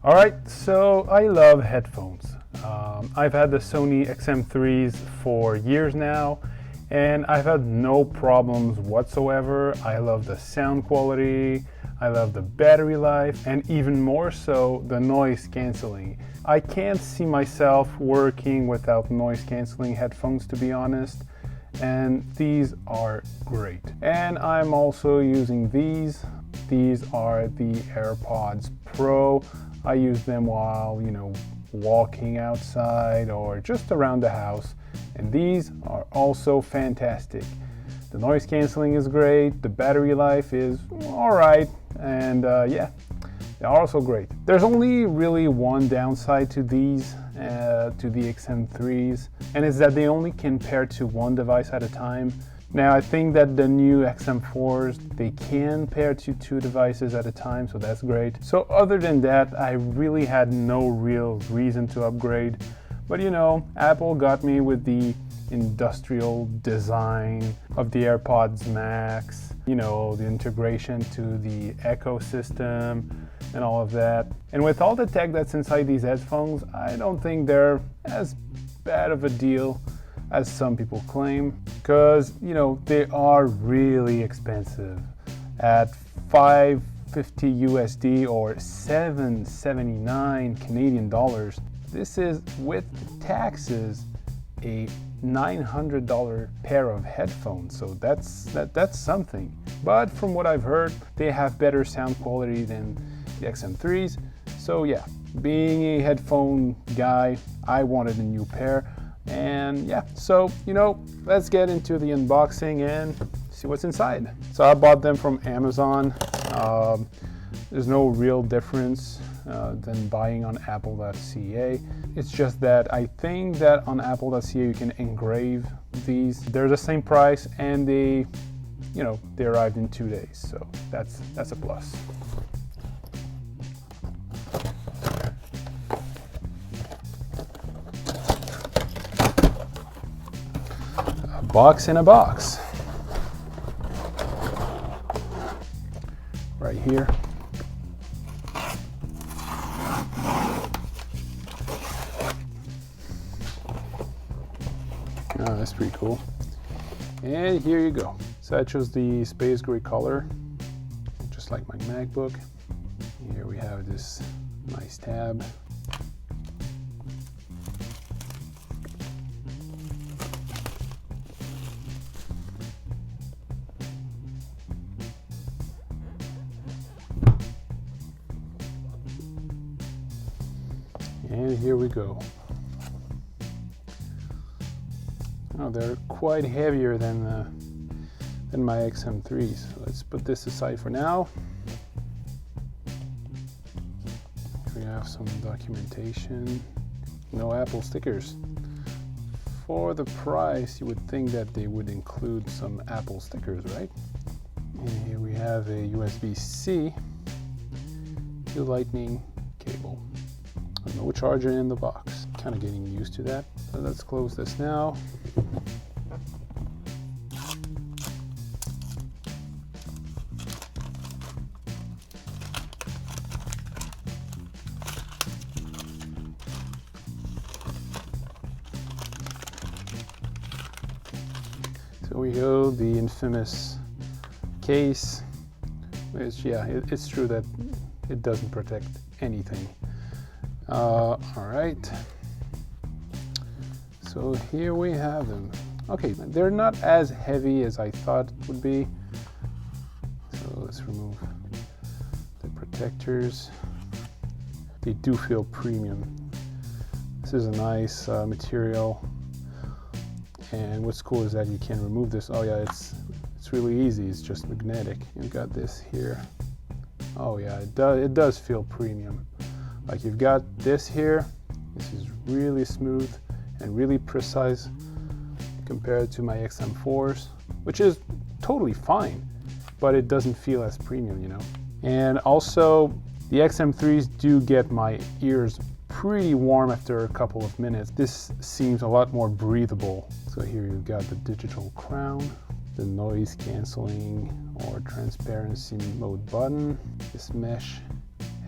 All right, so I love headphones. I've had the Sony XM3s for years now, and I've had no problems whatsoever. I love the sound quality, I love the battery life, and even more so, the noise canceling. I can't see myself working without noise canceling headphones, to be honest, and these are great. And I'm also using these. These are the AirPods Pro. I use them while, walking outside or just around the house. And these are also fantastic. The noise canceling is great, the battery life is alright, and yeah, they're also great. There's only really one downside to these, to the XM3s, and it's that they only can pair to one device at a time. Now, I think that the new XM4s, they can pair to two devices at a time, so that's great. So other than that, I really had no real reason to upgrade. But Apple got me with the industrial design of the AirPods Max, the integration to the ecosystem and all of that. And with all the tech that's inside these headphones, I don't think they're as bad of a deal as some people claim, because they are really expensive at $550 USD or $779 Canadian dollars. This is with taxes a $900 pair of headphones, so that's something. But from what I've heard, they have better sound quality than the XM3s. So yeah, being a headphone guy, I wanted a new pair. And yeah, so let's get into the unboxing and see what's inside. So I bought them from Amazon. There's no real difference than buying on apple.ca. It's just that I think that on apple.ca you can engrave these. They're the same price, and they arrived in 2 days, so that's a plus. Box in a box. Right here. Oh, that's pretty cool. And here you go. So I chose the space gray color, just like my MacBook. Here we have this nice tab. And here we go. Oh, they're quite heavier than my XM3s. So let's put this aside for now. We have some documentation. No Apple stickers. For the price, you would think that they would include some Apple stickers, right? And here we have a USB-C to Lightning cable. No charger in the box. Kind of getting used to that. So let's close this now. So we go, the infamous case, which it's true that it doesn't protect anything. All right, so here we have them. Okay, they're not as heavy as I thought it would be. So let's remove the protectors. They do feel premium. This is a nice material. And what's cool is that you can remove this. Oh yeah, it's really easy. It's just magnetic. You've got this here. Oh yeah, it does feel premium. Like you've got this here. This is really smooth and really precise compared to my XM4s, which is totally fine, but it doesn't feel as premium, And also, the XM3s do get my ears pretty warm after a couple of minutes. This seems a lot more breathable. So here you've got the digital crown, the noise canceling or transparency mode button, this mesh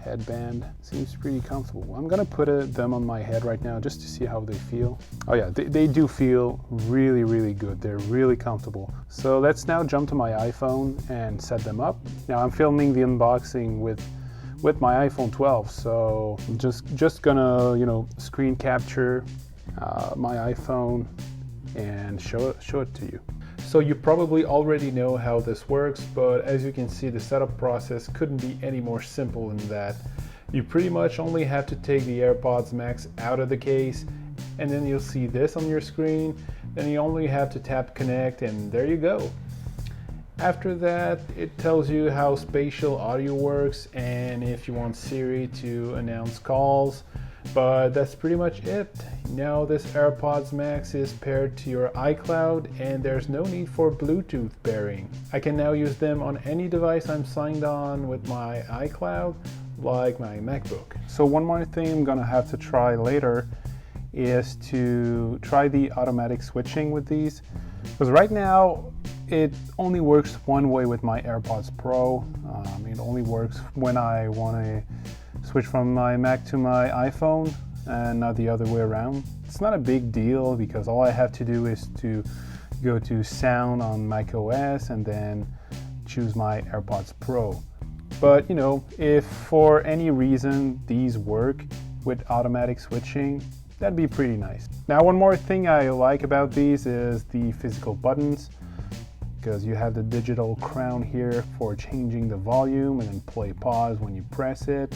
headband seems pretty comfortable. I'm gonna put them on my head right now just to see how they feel. Oh yeah, they do feel really, really good. They're really comfortable. So let's now jump to my iPhone and set them up. Now I'm filming the unboxing with my iPhone 12, so I'm just gonna, you know, screen capture my iPhone and show it to you. So you probably already know how this works, but as you can see, the setup process couldn't be any more simple than that. You pretty much only have to take the AirPods Max out of the case, and then you'll see this on your screen. Then you only have to tap connect, and there you go. After that, it tells you how spatial audio works and if you want Siri to announce calls, but that's pretty much it. Now this AirPods Max is paired to your iCloud and there's no need for Bluetooth pairing. I can now use them on any device I'm signed on with my iCloud, like my MacBook. So one more thing I'm gonna have to try later is to try the automatic switching with these, because right now it only works one way with my AirPods Pro. It only works when I want to switch from my Mac to my iPhone and not the other way around. It's not a big deal because all I have to do is to go to Sound on macOS and then choose my AirPods Pro. But you know, if for any reason these work with automatic switching, that'd be pretty nice. Now one more thing I like about these is the physical buttons, because you have the digital crown here for changing the volume and then play pause when you press it.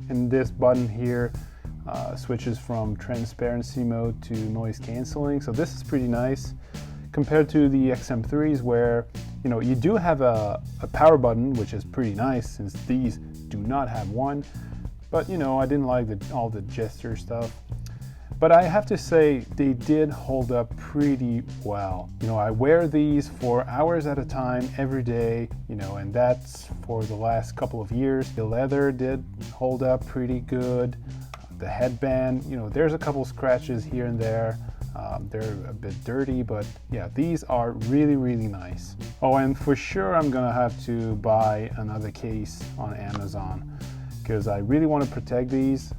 And this button here switches from transparency mode to noise cancelling. So this is pretty nice compared to the XM3s where, you know, you do have a power button, which is pretty nice since these do not have one. But you know, I didn't like all the gesture stuff. But I have to say, they did hold up pretty well. You know, I wear these for hours at a time every day, you know, and that's for the last couple of years. The leather did hold up pretty good. The headband, you know, there's a couple scratches here and there. They're a bit dirty, but yeah, these are really, really nice. Oh, and for sure, I'm gonna have to buy another case on Amazon because I really want to protect these.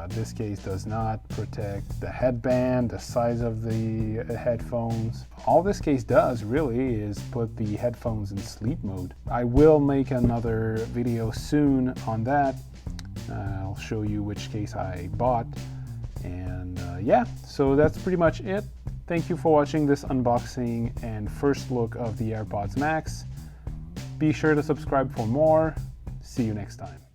This case does not protect the headband, the size of the headphones. All this case does really is put the headphones in sleep mode. I will make another video soon on that. I'll show you which case I bought. And yeah, so that's pretty much it. Thank you for watching this unboxing and first look of the AirPods Max. Be sure to subscribe for more. See you next time.